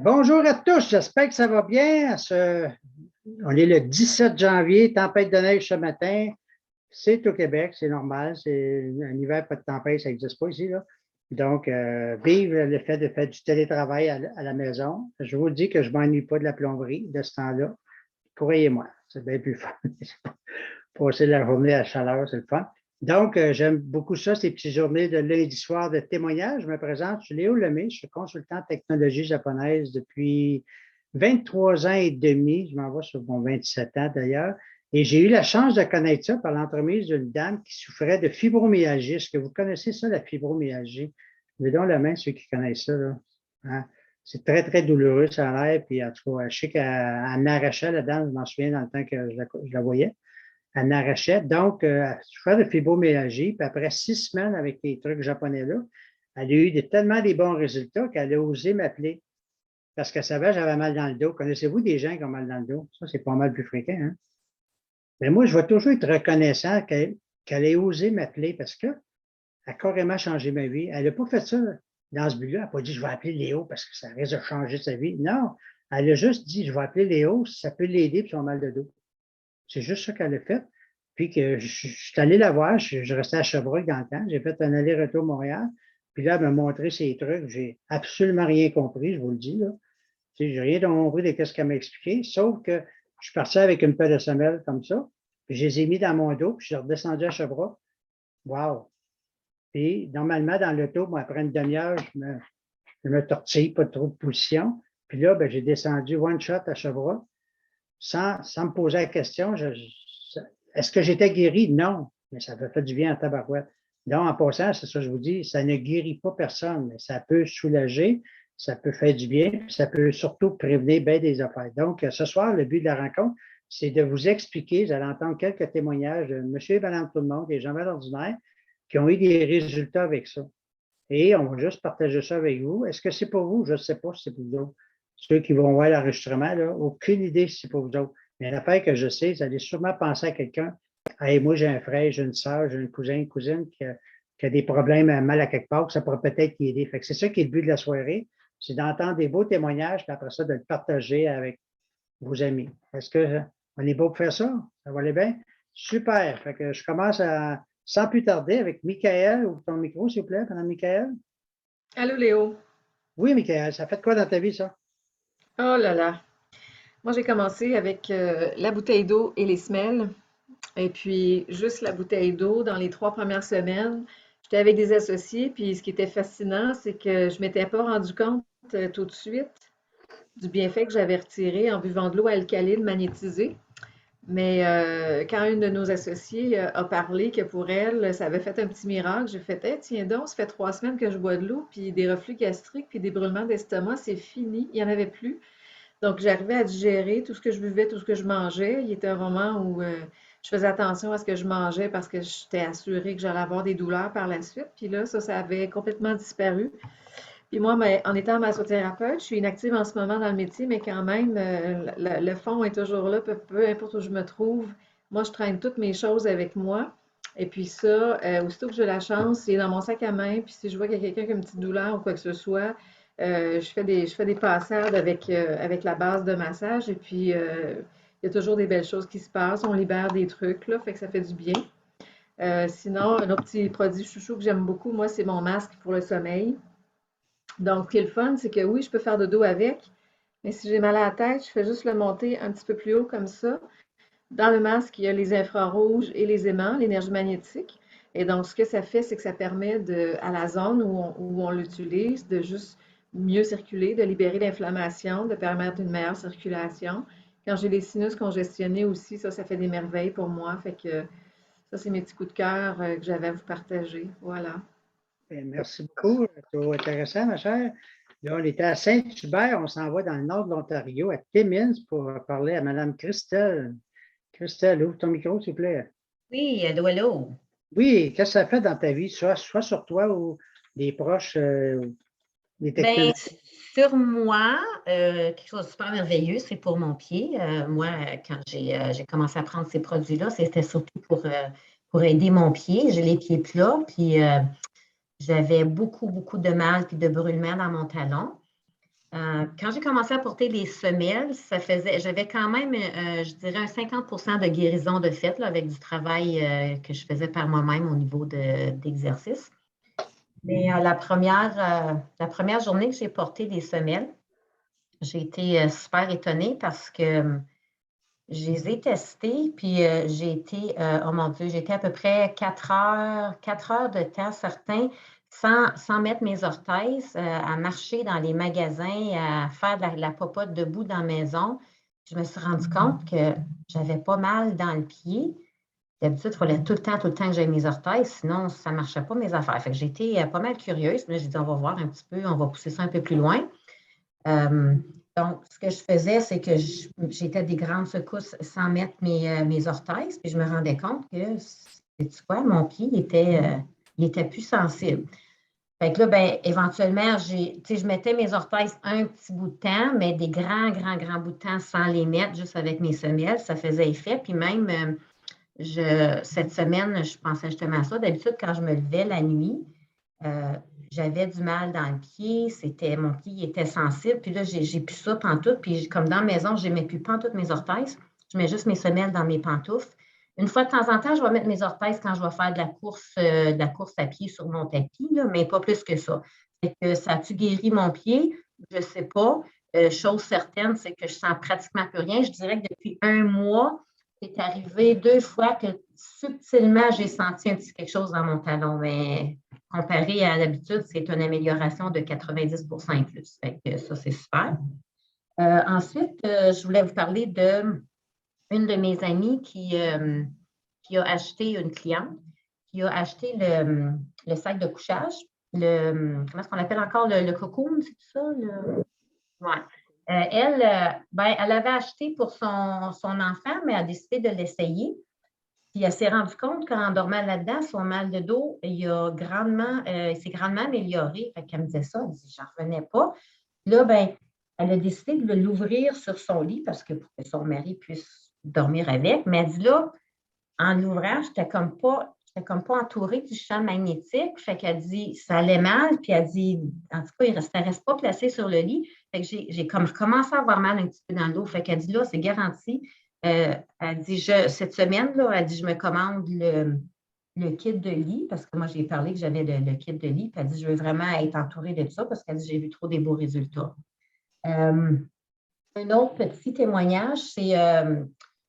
Bonjour à tous, j'espère que ça va bien. On est le 17 janvier, tempête de neige ce matin. C'est au Québec, c'est normal. C'est un hiver, pas de tempête, ça n'existe pas ici, là. Donc, vive le fait de faire du télétravail à la maison. Je vous dis que je ne m'ennuie pas de la plomberie de ce temps-là. Croyez-moi, c'est bien plus fun. Passer la journée à la chaleur, c'est le fun. Donc, j'aime beaucoup ça, ces petites journées de lundi soir de témoignages. Je me présente, je suis Léo Lemay, je suis consultant en technologie japonaise depuis 23 ans et demi. Je m'en vais sur mon 27 ans d'ailleurs. Et j'ai eu la chance de connaître ça par l'entremise d'une dame qui souffrait de fibromyalgie. Est-ce que vous connaissez ça, la fibromyalgie? Levez donc la main, ceux qui connaissent ça, là. Hein? C'est très, très douloureux, ça a l'air. Puis, en tout cas, je sais qu'elle m'arrachait la dame, je m'en souviens dans le temps que je la voyais. Elle n'arrachait. Donc, elle souffrait de fibromyalgie. Puis après 6 semaines avec les trucs japonais-là, elle a eu tellement des bons résultats qu'elle a osé m'appeler parce qu'elle savait que j'avais mal dans le dos. Connaissez-vous des gens qui ont mal dans le dos? Ça, c'est pas mal plus fréquent. Hein? Mais moi, je vais toujours être reconnaissant qu'elle ait osé m'appeler parce qu'elle a carrément changé ma vie. Elle n'a pas fait ça dans ce but-là. Elle n'a pas dit je vais appeler Léo parce que ça risque de changer sa vie. Non, elle a juste dit je vais appeler Léo si ça peut l'aider pour son mal de dos. C'est juste ça qu'elle a fait. Puis que je suis allé la voir, je restais à Sherbrooke dans le temps. J'ai fait un aller-retour Montréal. Puis là, elle m'a montré ses trucs. J'ai absolument rien compris, je vous le dis. Là. Tu sais, j'ai rien compris de ce qu'elle m'a expliqué, sauf que je suis parti avec une paire de semelles comme ça. Puis je les ai mis dans mon dos, puis je suis redescendu à Sherbrooke. Wow! Puis normalement, dans l'auto, moi, après une demi-heure, je me tortille, pas trop de position. Puis là, ben, j'ai descendu one shot à Sherbrooke sans me poser la question. Est-ce que j'étais guéri? Non, mais ça m'a fait du bien en tabarouette. Donc, en passant, c'est ça que je vous dis, ça ne guérit pas personne, mais ça peut soulager, ça peut faire du bien, puis ça peut surtout prévenir bien des affaires. Donc, ce soir, le but de la rencontre, c'est de vous expliquer, vous allez entendre quelques témoignages de monsieur et madame tout le monde, des gens ordinaires, qui ont eu des résultats avec ça. Et on va juste partager ça avec vous. Est-ce que c'est pour vous? Je ne sais pas si c'est pour vous autres. Ceux qui vont voir l'enregistrement, là, aucune idée si c'est pour vous autres. Mais l'affaire que je sais, vous allez sûrement penser à quelqu'un. Hey, moi, j'ai un frère, j'ai une soeur, j'ai un cousin, une cousine qui a des problèmes mal à quelque part, que ça pourrait peut-être y aider. Fait que c'est ça qui est le but de la soirée, c'est d'entendre des beaux témoignages, puis après ça, de le partager avec vos amis. Est-ce qu'on est beau pour faire ça? Ça va aller bien? Super. Fait que je commence sans plus tarder avec Michael. Ouvre ton micro, s'il vous plaît, madame Michael. Allô Léo. Oui, Michael, ça fait quoi dans ta vie, ça? Oh là là. Moi, j'ai commencé avec la bouteille d'eau et les semelles. Et puis, juste la bouteille d'eau, dans les 3 premières semaines, j'étais avec des associés. Puis, ce qui était fascinant, c'est que je m'étais pas rendu compte tout de suite du bienfait que j'avais retiré en buvant de l'eau alcaline magnétisée. Mais quand une de nos associées a parlé que pour elle, ça avait fait un petit miracle, j'ai fait, hey, tiens donc, ça fait 3 semaines que je bois de l'eau, puis des reflux gastriques, puis des brûlements d'estomac, c'est fini, il n'y en avait plus. Donc, j'arrivais à digérer tout ce que je buvais, tout ce que je mangeais. Il était un moment où je faisais attention à ce que je mangeais parce que j'étais assurée que j'allais avoir des douleurs par la suite. Puis là, ça avait complètement disparu. Puis moi, en étant massothérapeute, je suis inactive en ce moment dans le métier, mais quand même, le fond est toujours là, peu importe où je me trouve. Moi, je traîne toutes mes choses avec moi. Et puis ça, aussitôt que j'ai la chance, c'est dans mon sac à main. Puis si je vois qu'il y a quelqu'un qui a une petite douleur ou quoi que ce soit, je fais des passades avec la base de massage. Et puis, il y a toujours des belles choses qui se passent. On libère des trucs, là, fait que ça fait du bien. Sinon, un autre petit produit chouchou que j'aime beaucoup, moi, c'est mon masque pour le sommeil. Donc, ce qui est le fun, c'est que oui, je peux faire de dos avec, mais si j'ai mal à la tête, je fais juste le monter un petit peu plus haut comme ça. Dans le masque, il y a les infrarouges et les aimants, l'énergie magnétique. Et donc, ce que ça fait, c'est que ça permet à la zone où on l'utilise de juste mieux circuler, de libérer l'inflammation, de permettre une meilleure circulation. Quand j'ai les sinus congestionnés aussi, ça fait des merveilles pour moi. Fait que ça, c'est mes petits coups de cœur que j'avais à vous partager. Voilà. Bien, merci beaucoup. C'est intéressant, ma chère. Là, on était à Saint-Hubert, on s'en va dans le nord de l'Ontario, à Timmins, pour parler à Mme Christelle. Christelle, ouvre ton micro, s'il vous plaît. Oui, allô, allô. Oui, qu'est-ce que ça fait dans ta vie, soit sur toi ou des proches, des Bien, technologies? sur moi, quelque chose de super merveilleux, c'est pour mon pied. Moi, quand j'ai commencé à prendre ces produits-là, c'était surtout pour aider mon pied. J'ai les pieds plats, puis j'avais beaucoup, beaucoup de mal puis de brûlements dans mon talon. Quand j'ai commencé à porter les semelles, j'avais quand même, je dirais, un 50% de guérison de fait là, avec du travail que je faisais par moi-même au niveau d'exercice. Mais la première journée que j'ai porté les semelles, j'ai été super étonnée parce que je les ai testées, puis j'ai été, oh mon Dieu, j'ai été à peu près 4 heures de temps certain sans mettre mes orthèses, à marcher dans les magasins, à faire de la popote debout dans la maison. Je me suis rendu compte que j'avais pas mal dans le pied. D'habitude, il fallait tout le temps que j'aie mes orthèses, sinon ça ne marchait pas mes affaires. Fait que j'ai été pas mal curieuse. Mais j'ai dit, on va voir un petit peu, on va pousser ça un peu plus loin. Donc, ce que je faisais, c'est que j'étais des grandes secousses sans mettre mes orthèses, puis je me rendais compte que, sais-tu quoi, mon pied il était plus sensible. Fait que là, ben, éventuellement, je mettais mes orthèses un petit bout de temps, mais des grands bouts de temps sans les mettre, juste avec mes semelles, ça faisait effet. Puis même, cette semaine, je pensais justement à ça. D'habitude, quand je me levais la nuit, j'avais du mal dans le pied, mon pied était sensible, puis là, j'ai plus ça pantoute, puis comme dans la maison, je ne mets plus pantoute mes orthèses, je mets juste mes semelles dans mes pantoufles. Une fois de temps en temps, je vais mettre mes orthèses quand je vais faire de la course à pied sur mon tapis, là, mais pas plus que ça. Fait que ça a-tu guéri mon pied? Je ne sais pas. Chose certaine, c'est que je sens pratiquement plus rien. Je dirais que depuis un mois, c'est arrivé 2 fois que subtilement, j'ai senti un petit quelque chose dans mon talon, mais comparé à l'habitude, c'est une amélioration de 90% et plus. Fait que ça, c'est super. Ensuite, je voulais vous parler d'une de mes amies qui a acheté, une cliente, qui a acheté le sac de couchage, comment est-ce qu'on appelle encore, le cocoon, c'est ça? Ouais. Elle avait acheté pour son enfant, mais elle a décidé de l'essayer. Puis elle s'est rendue compte qu'en dormant là-dedans, son mal de dos, il s'est grandement amélioré. Fait qu'elle me disait ça, elle dit, j'en revenais pas. Là, ben, elle a décidé de l'ouvrir sur son lit pour que son mari puisse dormir avec. Mais elle dit là, en l'ouvrant, j'étais comme pas entourée du champ magnétique. Fait qu'elle dit, ça allait mal. Puis elle dit, en tout cas, ça ne reste pas placé sur le lit. Fait que j'ai comme commencé à avoir mal un petit peu dans le dos. Fait qu'elle dit, là, c'est garanti. Elle dit, cette semaine, là, elle dit, je me commande le kit de lit, parce que moi, j'ai parlé que j'avais le kit de lit. Puis elle dit, je veux vraiment être entourée de ça, parce qu'elle dit, j'ai vu trop des beaux résultats. Un autre petit témoignage, c'est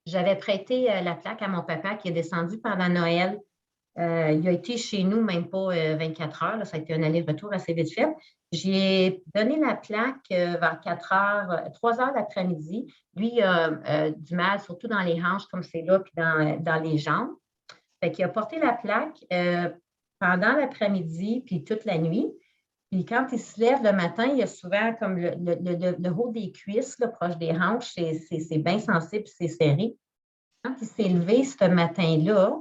j'avais prêté la plaque à mon papa qui est descendu pendant Noël. Il a été chez nous, même pas 24 heures. Là, ça a été un aller-retour assez vite fait. J'ai donné la plaque vers 4 heures, 3 heures l'après-midi. Lui, il a du mal, surtout dans les hanches, comme c'est là, puis dans les jambes. Fait qu'il a porté la plaque pendant l'après-midi, puis toute la nuit. Puis quand il se lève le matin, il y a souvent comme le haut des cuisses, là, proche des hanches, c'est bien sensible, c'est serré. Quand il s'est levé ce matin-là,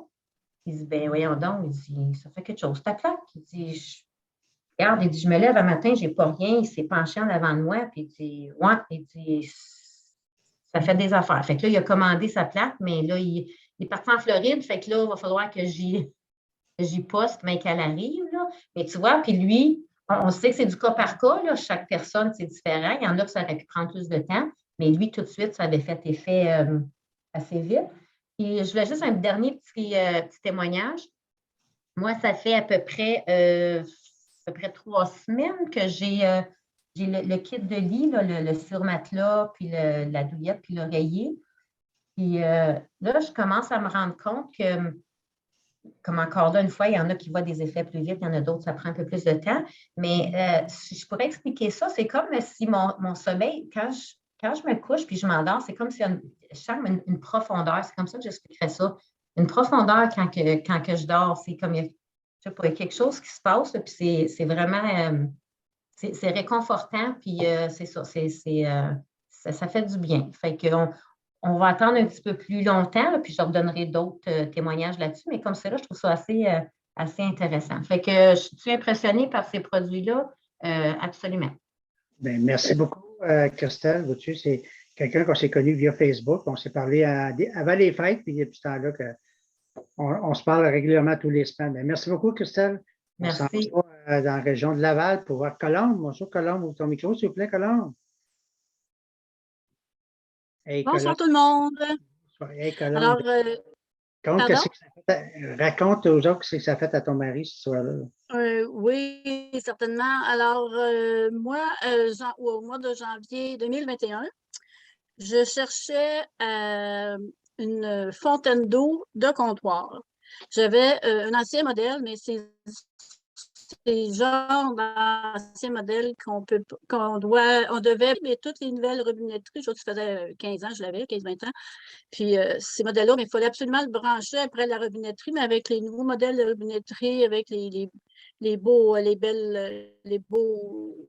il dit, ben voyons donc, il dit, ça fait quelque chose, ta plaque. Il dit, regarde, il dit, je me lève le matin, j'ai pas rien, il s'est penché en avant de moi, puis il dit, ouais, il dit, ça fait des affaires. Fait que là, il a commandé sa plaque, mais là, il est parti en Floride, fait que là, il va falloir que j'y poste, mais qu'elle arrive, là. Mais tu vois, puis lui, on sait que c'est du cas par cas, là. Chaque personne, c'est différent. Il y en a que ça aurait pu prendre plus de temps, mais lui, tout de suite, ça avait fait effet assez vite. Et je voulais juste un dernier petit témoignage. Moi, ça fait à peu près 3 semaines que j'ai le kit de lit, là, le surmatelas, puis la douillette, puis l'oreiller. Puis là, je commence à me rendre compte que, comme encore là, une fois, il y en a qui voient des effets plus vite, il y en a d'autres, ça prend un peu plus de temps. Mais si je pourrais expliquer ça, c'est comme si mon sommeil, quand je me couche puis je m'endors, c'est comme si je sens une profondeur. C'est comme ça que j'expliquerais ça. Une profondeur quand que je dors. C'est comme, je sais pas, il y a quelque chose qui se passe, là, puis c'est vraiment, c'est réconfortant, puis c'est ça, ça fait du bien. Fait qu'on on va attendre un petit peu plus longtemps, là, puis je leur donnerai d'autres témoignages là-dessus, mais comme c'est là, je trouve ça assez intéressant. Fait que je suis impressionnée par ces produits-là, absolument. Bien, merci beaucoup, Christelle. Vois-tu, c'est quelqu'un qu'on s'est connu via Facebook. On s'est parlé avant les fêtes, puis depuis ce temps-là, on se parle régulièrement tous les semaines. Bien, merci beaucoup, Christelle. On s'en Merci. va dans la région de Laval pour voir Colombe. Bonjour, Colombe. Ouvre ton micro, s'il vous plaît, Colombe. Hey, Bonsoir Colombe. tout le monde. Hey, Colombe. Alors, Raconte, pardon? raconte aux autres ce que ça fait à ton mari ce soir-là. Oui, certainement. Alors, moi, au mois de janvier 2021, je cherchais une fontaine d'eau de comptoir. J'avais un ancien modèle, mais c'est le genre d'ancien modèle on devait, mais toutes les nouvelles robinetteries, je ça faisait 15 ans, je l'avais, 15-20 ans. Puis ces modèles-là, mais il fallait absolument le brancher après la robinetterie, mais avec les nouveaux modèles de robinetterie, avec les beaux, les beaux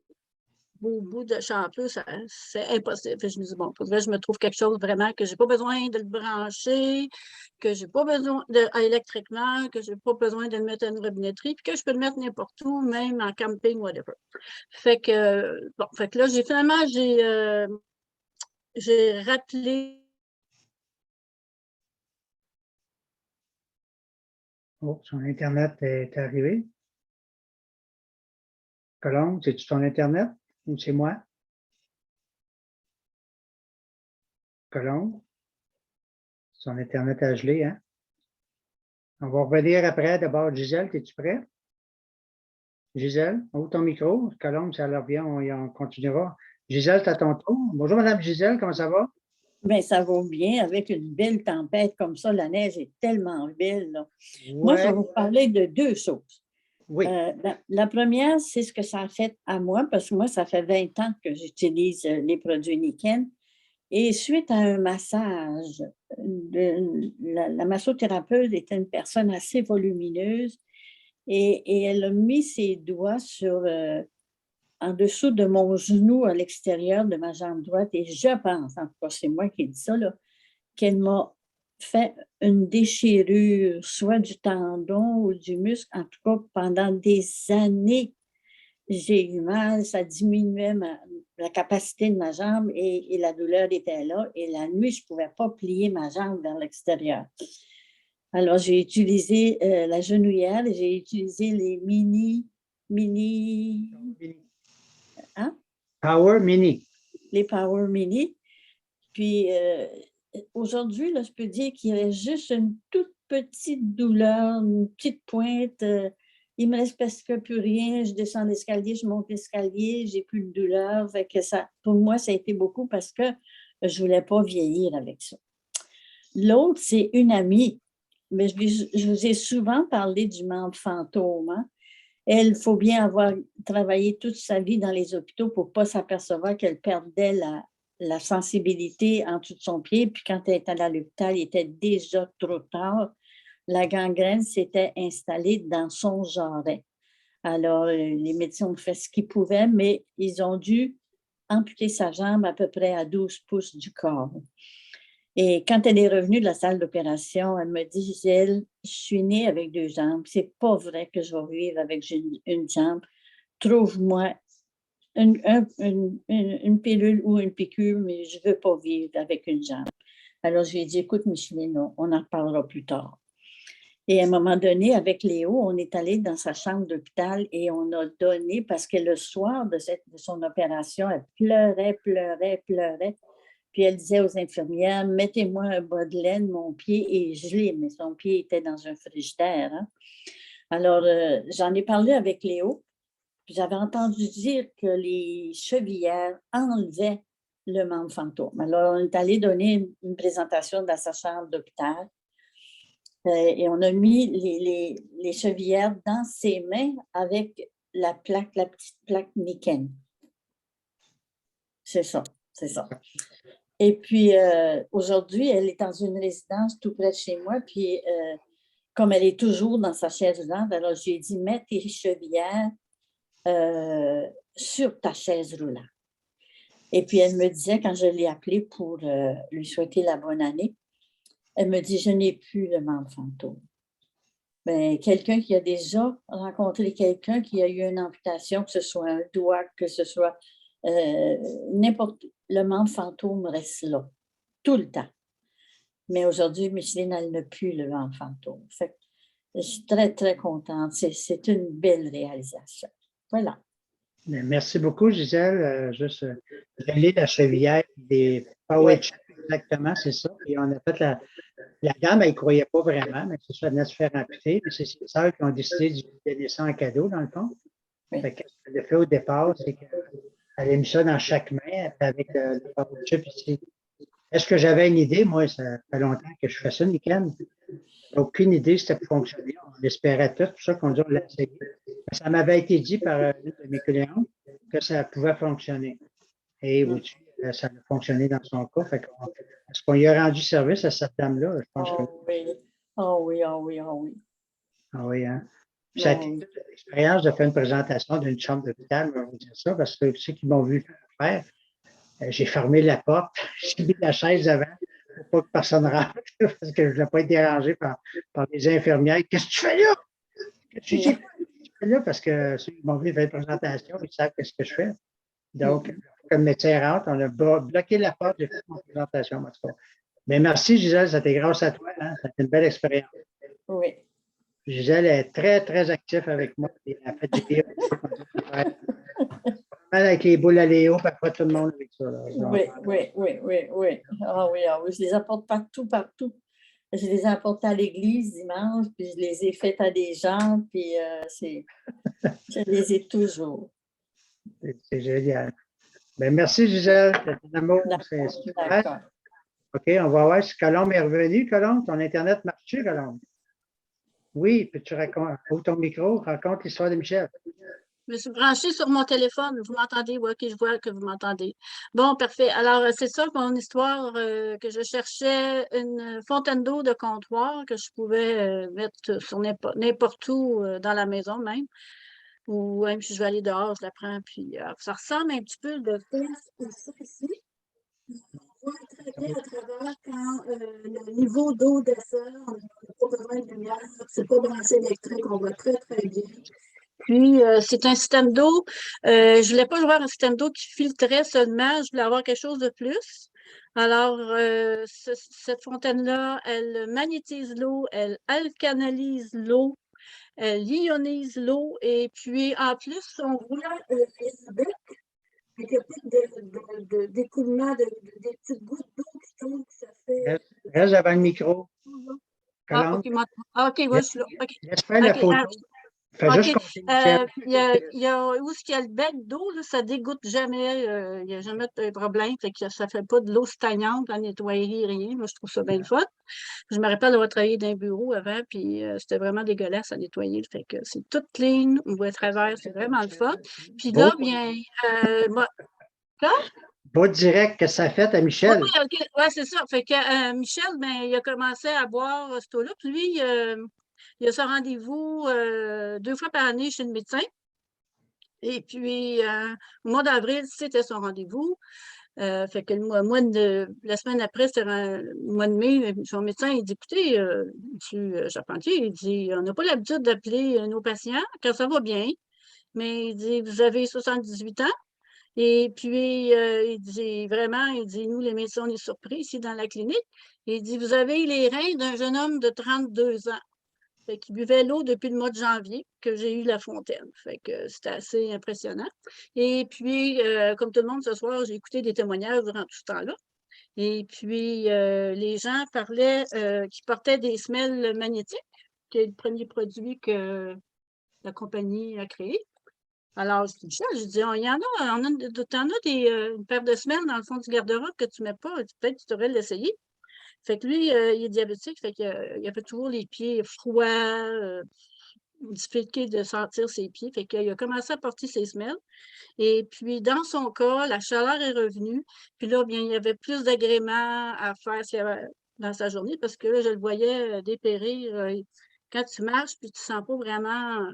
bouts de champeux, c'est impossible. Puis je me dis, bon, pour vrai, je me trouve quelque chose vraiment que je n'ai pas besoin de le brancher, que je n'ai pas besoin électriquement, que je n'ai pas besoin de le mettre à une robinetterie, puis que je peux le mettre n'importe où, même en camping, whatever. Fait que, bon, fait que là, j'ai rappelé. Oh, son Internet est arrivé. Colombe, c'est-tu ton Internet ou c'est moi? Colombe, son Internet a gelé, hein? On va revenir après. D'abord, Gisèle, es-tu prêt? Gisèle, ouvre ton micro. Colombe, ça leur vient, on continuera. Gisèle, tu as ton tour. Bonjour, Madame Gisèle, comment ça va? Bien, ça va bien avec une belle tempête comme ça. La neige est tellement belle, là. Moi, je Ouais, vais vous parler de deux choses. oui. La première, c'est ce que ça a fait à moi, parce que moi, ça fait 20 ans que j'utilise les produits Niken. Et suite à un massage, la massothérapeute était une personne assez volumineuse et elle a mis ses doigts en dessous de mon genou à l'extérieur de ma jambe droite. Et je pense, en tout cas, c'est moi qui ai dit ça, là, qu'elle m'a fait une déchirure, soit du tendon ou du muscle. En tout cas, pendant des années, j'ai eu mal, ça diminuait la capacité de ma jambe et la douleur était là. Et la nuit, je ne pouvais pas plier ma jambe vers l'extérieur. Alors, j'ai utilisé la genouillère, j'ai utilisé les mini, hein? Power Mini. Les Power Mini. Puis aujourd'hui, là, je peux dire qu'il y avait juste une toute petite douleur, une petite pointe. Il ne me reste presque plus rien. Je descends l'escalier, je monte l'escalier, j'ai plus de douleur. Fait que ça, pour moi, ça a été beaucoup parce que je ne voulais pas vieillir avec ça. L'autre, c'est une amie. Mais je vous ai souvent parlé du membre fantôme. Hein? Elle, il faut bien avoir travaillé toute sa vie dans les hôpitaux pour ne pas s'apercevoir qu'elle perdait la sensibilité en dessous de son pied. Puis quand elle était à l'hôpital, il était déjà trop tard. La gangrène s'était installée dans son jarret. Alors, les médecins ont fait ce qu'ils pouvaient, mais ils ont dû amputer sa jambe à peu près à 12 pouces du corps. Et quand elle est revenue de la salle d'opération, elle me dit, Gisèle, je suis née avec 2 jambes. C'est pas vrai que je vais vivre avec une jambe. Trouve-moi une pilule ou une piqûre, mais je ne veux pas vivre avec une jambe. Alors, je lui ai dit, écoute, Micheline, on en reparlera plus tard. Et à un moment donné, avec Léo, on est allé dans sa chambre d'hôpital et on a donné, parce que le soir de son opération, elle pleurait. Puis elle disait aux infirmières, mettez-moi un bas de laine, mon pied est gelé, mais son pied était dans un frigidaire. Hein? Alors, j'en ai parlé avec Léo. J'avais entendu dire que les chevillères enlevaient le membre fantôme. Alors, on est allé donner une présentation dans sa chambre d'hôpital et on a mis les chevillères dans ses mains avec la petite plaque Niken. C'est ça. Et puis, aujourd'hui, elle est dans une résidence tout près de chez moi, puis comme elle est toujours dans sa chaise roulante, alors je lui ai dit, mets tes chevillères sur ta chaise roulante. Et puis, elle me disait, quand je l'ai appelée pour lui souhaiter la bonne année, elle me dit, je n'ai plus le membre fantôme. Bien, quelqu'un qui a déjà rencontré quelqu'un qui a eu une amputation, que ce soit un doigt, que ce soit n'importe, le membre fantôme reste là, tout le temps. Mais aujourd'hui, Micheline, elle n'a plus le membre fantôme. Fait Je suis très, très contente. C'est une belle réalisation. Voilà. Mais merci beaucoup, Gisèle. Juste relire la chevillère des Power Ouais. Chips, exactement, c'est ça. Puis on a fait la gamme, elle ne croyait pas vraiment, mais c'est ça, elle venait de se faire amputer. Puis c'est ses sœurs qui ont décidé de lui donner ça en cadeau, dans le fond. Oui. Fait que ce qu'elle a fait au départ, c'est qu'elle a mis ça dans chaque main avec le Power Chip ici. Est-ce que j'avais une idée? Moi, ça fait longtemps que je fais ça, Nickel. Aucune idée si ça pouvait fonctionner. On l'espérait tous, c'est pour ça qu'on dit on l'a essayé. Mais ça m'avait été dit par une de mes clientes que ça pouvait fonctionner. Et vous-tu, ça a fonctionné dans son cas. Est-ce qu'on lui a rendu service à cette dame-là? Je pense que Oh oui. Oh oui, oh oui, oh oui. ah oui, hein. Puis ça a été toute l'expérience de faire une présentation d'une chambre d'hôpital, je vais vous dire ça, parce que ceux qui m'ont vu faire, j'ai fermé la porte, j'ai mis la chaise avant pour pas que personne rentre, parce que je ne voulais pas être dérangé par les infirmières. Qu'est-ce que tu fais là? Qu'est-ce que tu fais là? Parce que ceux qui m'ont vu faire une présentation, ils savent ce que je fais. Donc, comme médecin rentre, on a bloqué la porte, j'ai fait mon présentation. En tout cas. Mais merci, Gisèle, c'était grâce à toi. Hein? C'était une belle expérience. Oui. Gisèle est très, très active avec moi. Elle a fait des avec les boules à Léo, puis après tout le monde avec ça. Là. Oui, oui, oui, oui, oui. Ah oui, ah oui, je les apporte partout, partout. Je les ai apportés à l'église dimanche, puis je les ai faites à des gens, puis je les ai toujours. C'est génial. Ben, merci, Gisèle. C'est un amour. C'est super. D'accord. OK, on va voir si Colombe est revenu. Colombe, ton Internet marche-tu, Colombe? Oui, puis tu racontes, ouvre ton micro, raconte l'histoire de Michel. Je me suis branchée sur mon téléphone. Vous m'entendez? Oui, OK, je vois que vous m'entendez. Bon, parfait. Alors, c'est ça, mon histoire, que je cherchais une fontaine d'eau de comptoir que je pouvais mettre sur n'importe où dans la maison même. Ou même si je vais aller dehors, je la prends. Puis, ça ressemble un petit peu de ça ici. On voit très bien à travers quand le niveau d'eau descend, on n'a pas besoin de lumière, c'est pas branché électrique, on voit très, très bien. Puis, c'est un système d'eau. Je voulais pas avoir un système d'eau qui filtrait seulement, je voulais avoir quelque chose de plus. Alors, cette fontaine-là, elle magnétise l'eau, elle alcanalise l'eau, elle ionise l'eau, et puis, en plus, on voit les bec, il n'y a pas d'écoulement, des petites gouttes d'eau qui tombent, ça fait... Reste devant le micro. Ah, Colombe, OK, OK, ouais, je suis là. OK. laisse faire la OK, photo. Fais juste OK. compter, Michel. Il y a où est-ce qu'il y a le bec d'eau, là, ça dégoûte jamais. Il n'y a jamais de problème. Fait que ça ne fait pas de l'eau stagnante à nettoyer, rien. Moi, je trouve ça bien le fun. Je me rappelle d'avoir travaillé dans un bureau avant, puis c'était vraiment dégueulasse à nettoyer. Fait que c'est tout clean, on voit à travers, c'est vraiment le fun. Puis là, bien, moi, quoi? Pas direct que ça fait à Oui, Michel. oui, OK. Ouais, c'est ça. Fait que Michel, ben, il a commencé à boire cette eau-là. Puis lui, il a son rendez-vous 2 fois par année chez le médecin. Et puis, au mois d'avril, c'était son rendez-vous. Fait que la semaine après, c'était le mois de mai, son médecin, il dit, écoutez, monsieur Charpentier, il dit, on n'a pas l'habitude d'appeler nos patients quand ça va bien, mais il dit, vous avez 78 ans. Et puis, il dit, vraiment, il dit, nous, les médecins, on est surpris ici dans la clinique. Il dit, vous avez les reins d'un jeune homme de 32 ans. Fait qu'il buvait l'eau depuis le mois de janvier que j'ai eu la fontaine. Fait que c'était assez impressionnant. Et puis, comme tout le monde ce soir, j'ai écouté des témoignages durant tout ce temps-là. Et puis, les gens parlaient qu'ils portaient des semelles magnétiques, qui est le premier produit que la compagnie a créé. Alors, je dis, Michel, je dis, il y en a, t'en as une paire de semelles dans le fond du garde-robe que tu ne mets pas. Peut-être que tu devrais l'essayer. Fait que lui, il est diabétique, fait qu'il avait toujours les pieds froids, difficulté de sentir ses pieds. Fait qu'il a commencé à porter ses semelles. Et puis, dans son cas, la chaleur est revenue. Puis là, bien, il y avait plus d'agréments à faire dans sa journée parce que là, je le voyais dépérir. Quand tu marches, puis tu ne sens pas vraiment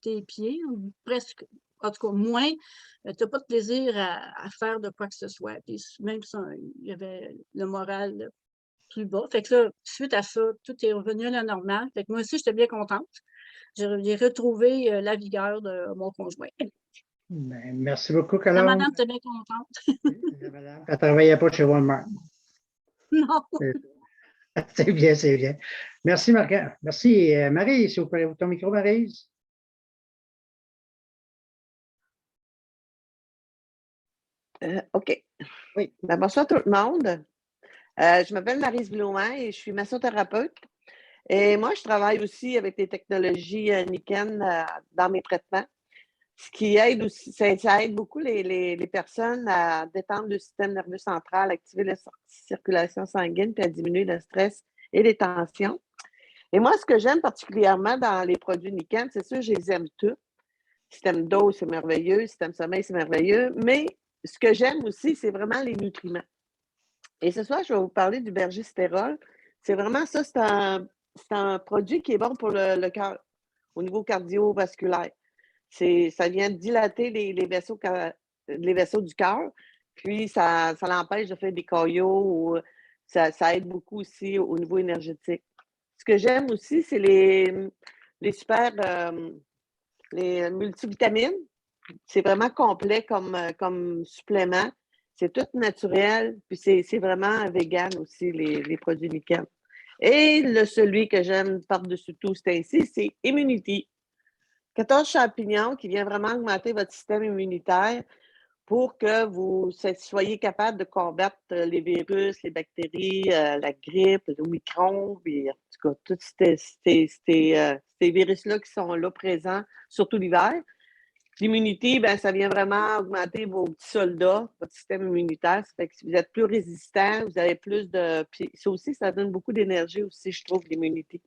tes pieds, ou presque, en tout cas moins, tu n'as pas de plaisir à faire de quoi que ce soit. Puis même ça, il y avait le moral plus bas. Fait que là, suite à ça, tout est revenu à la normale. Fait que moi aussi, j'étais bien contente. J'ai retrouvé la vigueur de mon conjoint. Ben, merci beaucoup, La Colombe. madame était bien contente. Elle ne travaillait pas chez Walmart. Non. C'est bien, c'est bien. Merci, Merci, Maryse, s'il vous plaît. Ton micro, Maryse. OK. Oui. Ben, bonsoir tout le monde. Je m'appelle Maryse Blouin et je suis massothérapeute. Et moi, je travaille aussi avec les technologies Niken dans mes traitements. Ce qui aide aussi, ça aide beaucoup les personnes à détendre le système nerveux central, activer la circulation sanguine, puis à diminuer le stress et les tensions. Et moi, ce que j'aime particulièrement dans les produits Niken, c'est sûr, je les aime tous. Système d'eau, c'est merveilleux. Système sommeil, c'est merveilleux. Mais ce que j'aime aussi, c'est vraiment les nutriments. Et ce soir, je vais vous parler du bergistérol. C'est vraiment ça, c'est un produit qui est bon pour le cœur, au niveau cardiovasculaire. Ça vient dilater les vaisseaux du cœur, puis ça l'empêche de faire des caillots, ou ça aide beaucoup aussi au niveau énergétique. Ce que j'aime aussi, c'est les super, les multivitamines. C'est vraiment complet comme supplément. C'est tout naturel, puis c'est vraiment vegan aussi, les produits Niken. Et celui que j'aime par-dessus tout, c'est ainsi, c'est Immunity. 14 champignons qui viennent vraiment augmenter votre système immunitaire pour que vous soyez capable de combattre les virus, les bactéries, la grippe, l'Omicron, puis en tout cas, tous ces virus-là qui sont là présents, surtout l'hiver. L'immunité, ben, ça vient vraiment augmenter vos petits soldats, votre système immunitaire. Ça fait que si vous êtes plus résistant, vous avez plus de. Puis ça aussi, ça donne beaucoup d'énergie aussi, je trouve, l'immunité.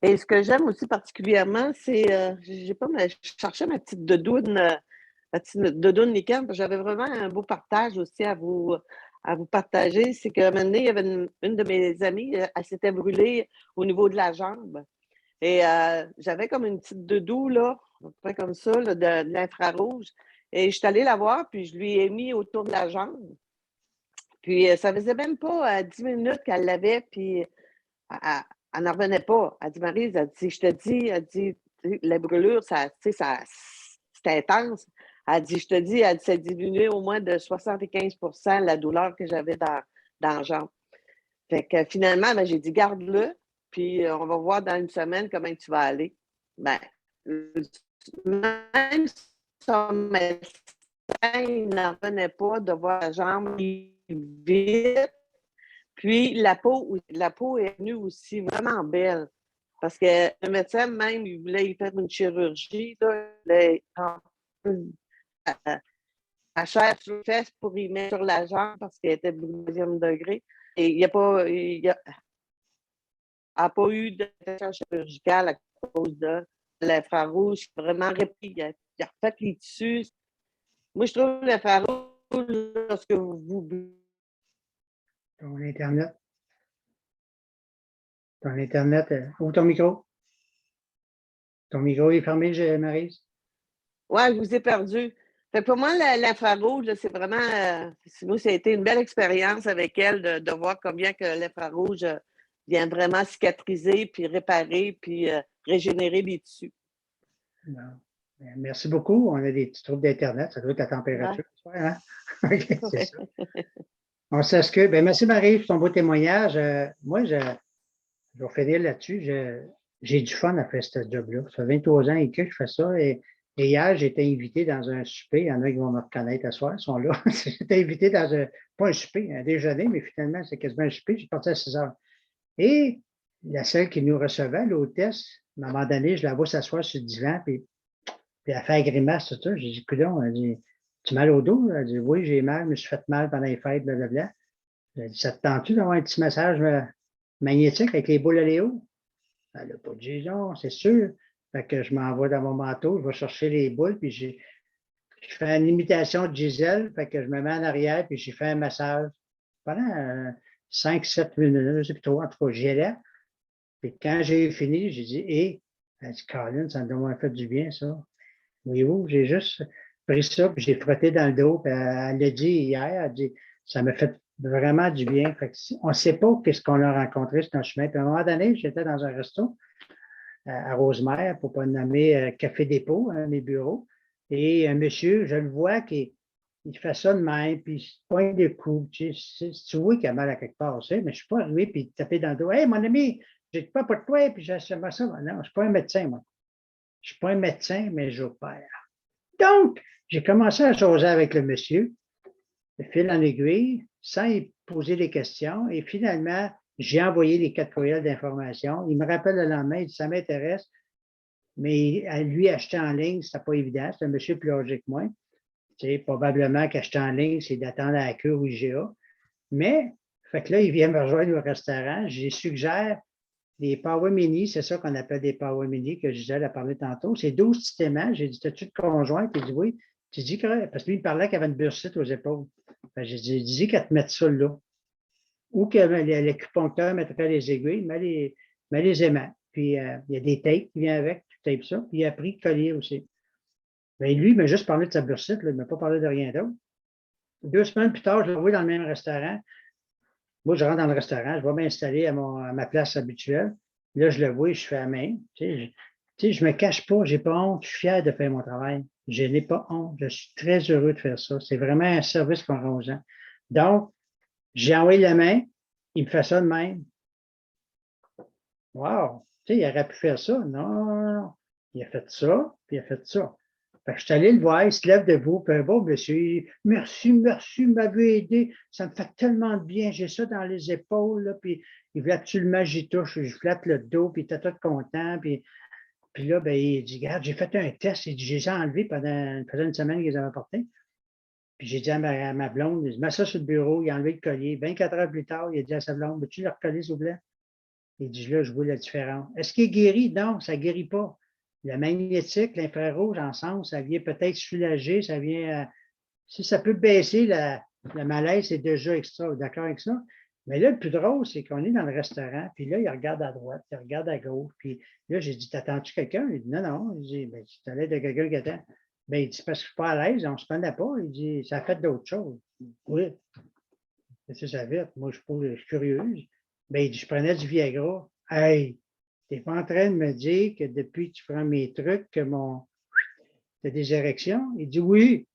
Et ce que j'aime aussi particulièrement, c'est, je cherchais ma petite doudoune Niken, parce que j'avais vraiment un beau partage aussi à vous partager. C'est qu'à un moment donné, il y avait une de mes amies, elle s'était brûlée au niveau de la jambe. Et j'avais comme une petite doudou, là, à peu près comme ça, là, de l'infrarouge. Et je suis allée la voir, puis je lui ai mis autour de la jambe. Puis ça faisait même pas 10 minutes qu'elle l'avait, puis elle n'en revenait pas. Elle dit, Maryse, elle dit, je te dis, elle dit, la brûlure, c'est intense. Elle dit, je te dis, elle dit, ça a diminué au moins de 75% la douleur que j'avais dans la jambe. Fait que finalement, ben, j'ai dit, garde-le, puis on va voir dans une semaine comment tu vas aller. Ben, même son médecin n'en revenait pas de voir la jambe vite. Puis la peau est venue aussi vraiment belle. Parce que le médecin, même, il voulait y faire une chirurgie. Là, il voulait à chair sur les fesses pour y mettre sur la jambe parce qu'elle était au deuxième degré. Et il n'y a pas eu d'intervention chirurgicale à cause de l'infrarouge. Vraiment repris. Il a refait les tissus. Moi, je trouve l'infrarouge, lorsque vous. Ton Internet. Ouvre ton micro. Ton micro est fermé, Maryse. Oui, je vous ai perdu. Fait pour moi, l'infrarouge, c'est vraiment. Moi, ça a été une belle expérience avec elle de voir combien que l'infrarouge vient vraiment cicatriser, puis réparer, puis régénérer les tissus. Non. Merci beaucoup. On a des petits troubles d'Internet. Ça doit être la température. Ouais. Hein? OK, c'est ça. On s'excuse. Merci, Marie, pour ton beau témoignage. Moi, je vais finir là-dessus. J'ai du fun à faire ce job-là. Ça fait 23 ans et que je fais ça. Et hier, j'ai été invité dans un souper. Il y en a qui vont me reconnaître à soir, ils sont là. J'étais invité dans pas un souper, un déjeuner, mais finalement, c'est quasiment un souper. J'ai parti à 6 heures. Et celle qui nous recevait, l'hôtesse, à un moment donné, je la vois s'asseoir sur le divan, puis elle fait la grimace, tout ça. J'ai dit, coudonc, elle dit, tu as mal au dos? Elle dit, oui, j'ai mal, je me suis fait mal pendant les fêtes, blablabla. J'ai dit, ça te tente-tu d'avoir un petit massage magnétique avec les boules à Léo? Elle n'a pas dit non, c'est sûr. Fait que je m'envoie dans mon manteau, je vais chercher les boules, puis je fais une imitation de Gisèle, fait que je me mets en arrière, puis j'ai fait un massage pendant 5-7 minutes, je ne sais plus trop, en tout cas, j'y allais. Puis quand j'ai fini, j'ai dit, hé, elle dit, Colin, ça me doit fait du bien, ça. Voyez-vous, j'ai juste pris ça, puis j'ai frotté dans le dos, puis elle l'a dit hier, elle dit, ça m'a fait vraiment du bien. Fait que on ne sait pas qu'est-ce qu'on a rencontré sur notre chemin. Puis à un moment donné, j'étais dans un resto à Rosemère, pour ne pas nommer Café Dépôt, mes bureaux, et un monsieur, je le vois, il il fait ça de même, puis il se pointe des coups. Tu vois qu'il a mal à quelque part, tu sais, mais je ne suis pas arrivé, puis taper dans le dos. Hey, mon ami, j'ai pas pour toi, puis j'ai ça. Non, je ne suis pas un médecin, moi. Je ne suis pas un médecin, mais j'opère. Donc, j'ai commencé à jaser avec le monsieur, de fil en aiguille, sans y poser des questions, et finalement, j'ai envoyé les 4 courriels d'information. Il me rappelle le lendemain, il dit ça m'intéresse, mais à lui, acheter en ligne, ce n'est pas évident. C'est un monsieur plus âgé que moi. Tu sais, probablement qu'acheter en ligne, c'est d'attendre à la queue au IGA. Mais, fait que là, il vient me rejoindre au restaurant. Je lui suggère des Power Mini, c'est ça qu'on appelle des Power Mini, que Gisèle a parlé tantôt. C'est 12 petits aimants. J'ai dit, t'as-tu de conjointe? Il dit oui. J'ai dit, parce que lui, il parlait qu'il avait une bursite aux épaules. J'ai dit qu'elle te mette ça là. Ou que l'acupuncteur mettrait les aiguilles, mais les aimants. Puis, il y a des tapes qui viennent avec, tu tapes ça. Puis, il a pris le collier aussi. Bien, lui, il m'a juste parlé de sa bursite, là, il ne m'a pas parlé de rien d'autre. 2 semaines plus tard, je le vois dans le même restaurant. Moi, je rentre dans le restaurant, je vais m'installer à ma place habituelle. Là, je le vois, je fais la main. Tu sais, je ne me cache pas, je n'ai pas honte, je suis fier de faire mon travail. Je n'ai pas honte, je suis très heureux de faire ça. C'est vraiment un service qu'on rend aux gens. Donc, j'ai envoyé la main, il me fait ça de même. Wow! Tu sais, il aurait pu faire ça. Non. Il a fait ça, puis il a fait ça. Fait que je suis allé le voir, il se lève debout, puis bon, monsieur, merci, vous m'avez aidé, ça me fait tellement de bien, j'ai ça dans les épaules, là, puis il veut absolument, j'y touche, je flatte le dos, puis il était tout content, puis là, ben, il dit, regarde, j'ai fait un test, il dit, j'ai enlevé pendant une semaine qu'ils avaient porté. Puis j'ai dit à ma blonde, il dit, mets ça sur le bureau, il a enlevé le collier. 24 heures plus tard, il a dit à sa blonde, veux-tu le recoller, s'il vous plaît? Il dit, là, je vois la différence. Est-ce qu'il est guéri? Non, ça ne guérit pas. Le magnétique, l'infrarouge, ensemble, ça vient peut-être soulager, ça vient. Si ça peut baisser le malaise, c'est déjà extra. D'accord avec ça? Mais là, le plus drôle, c'est qu'on est dans le restaurant, puis là, il regarde à droite, il regarde à gauche, puis là, j'ai dit, t'attends-tu quelqu'un? Il dit, non. Il dit, ben, tu t'allais de quelqu'un qui attend. Ben, il dit, parce que je ne suis pas à l'aise, on ne se connaît pas. Il dit, ça a fait d'autres choses. Oui. Qu'est-ce que ça fait? Moi, je suis curieuse. Ben, il dit, je prenais du Viagra. Hey! Tu n'es pas en train de me dire que depuis que tu prends mes trucs, que tu as des érections? Il dit oui.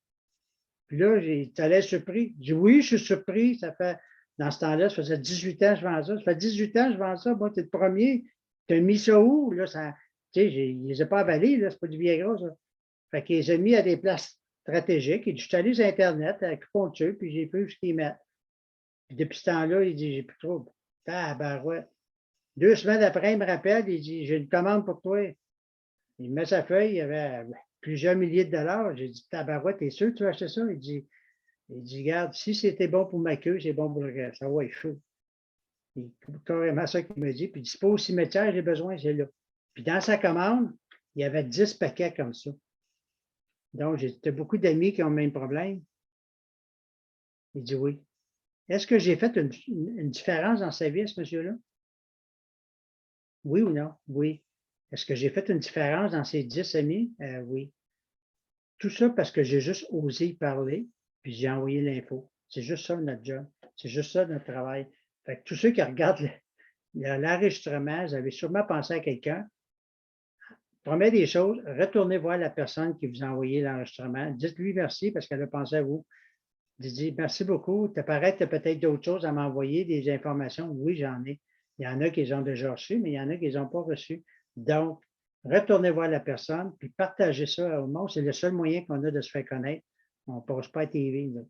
Puis là, tu allais surpris. Il dit oui, je suis surpris. Ça fait, dans ce temps-là, ça faisait 18 ans que je vends ça. Ça fait 18 ans que je vends ça. Moi, tu es le premier. Tu as mis ça où? Là, ça, tu sais, il ne les a pas avalés, là, c'est pas du Viagra, ça. Fait qu'il les a mis à des places stratégiques. Il dit, je suis allé sur Internet avec acupuncture, puis j'ai vu ce qu'ils mettent. Puis depuis ce temps-là, il dit, j'ai plus trop. Tabarouette. 2 semaines après, il me rappelle, il dit, j'ai une commande pour toi. Il met sa feuille, il y avait plusieurs milliers de dollars. J'ai dit, tabarouette, t'es sûr que tu vas acheter ça? Il dit, regarde, si c'était bon pour ma queue, c'est bon pour le reste. Ça va, il chaud. C'est carrément ça qu'il me dit. Puis il dit, c'est pas au cimetière, j'ai besoin, c'est là. Puis dans sa commande, il y avait 10 paquets comme ça. Donc, j'ai beaucoup d'amis qui ont le même problème. Il dit oui. Est-ce que j'ai fait une différence dans sa vie, ce monsieur-là? Oui ou non? Oui. Est-ce que j'ai fait une différence dans ses 10 amis? Oui. Tout ça parce que j'ai juste osé parler, puis j'ai envoyé l'info. C'est juste ça notre job. C'est juste ça notre travail. Fait que tous ceux qui regardent l'enregistrement, vous avez sûrement pensé à quelqu'un. Première des choses, retournez voir la personne qui vous a envoyé l'enregistrement. Dites-lui merci parce qu'elle a pensé à vous. Dites merci beaucoup. Tu paraît que tu as peut-être d'autres choses à m'envoyer, des informations. Oui, j'en ai. Il y en a qui les ont déjà reçues, mais il y en a qui ne les ont pas reçues. Donc, retournez voir la personne, puis partagez ça au monde. C'est le seul moyen qu'on a de se faire connaître. On ne passe pas à TV. Là.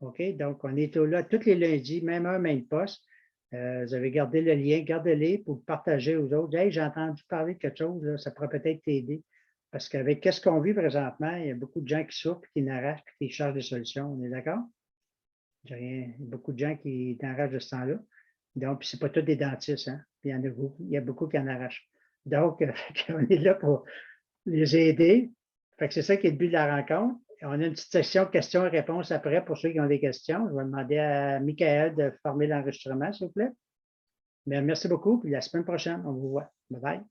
OK? Donc, on est là tous les lundis, même heure, même poste. Vous avez gardé le lien, gardez-les pour partager aux autres. Hey, j'ai entendu parler de quelque chose, là, ça pourrait peut-être t'aider. Parce qu'avec ce qu'on vit présentement, il y a beaucoup de gens qui souffrent, qui n'arrachent, qui cherchent des solutions. On est d'accord? Il y a beaucoup de gens qui t'enragent de ce temps-là. Donc, ce n'est pas tous des dentistes, hein? Puis il y a beaucoup qui en arrachent. Donc, on est là pour les aider. Fait que c'est ça qui est le but de la rencontre. On a une petite section questions et réponses après pour ceux qui ont des questions. Je vais demander à Michael de former l'enregistrement, s'il vous plaît. Mais merci beaucoup. Puis la semaine prochaine, on vous voit. Bye bye.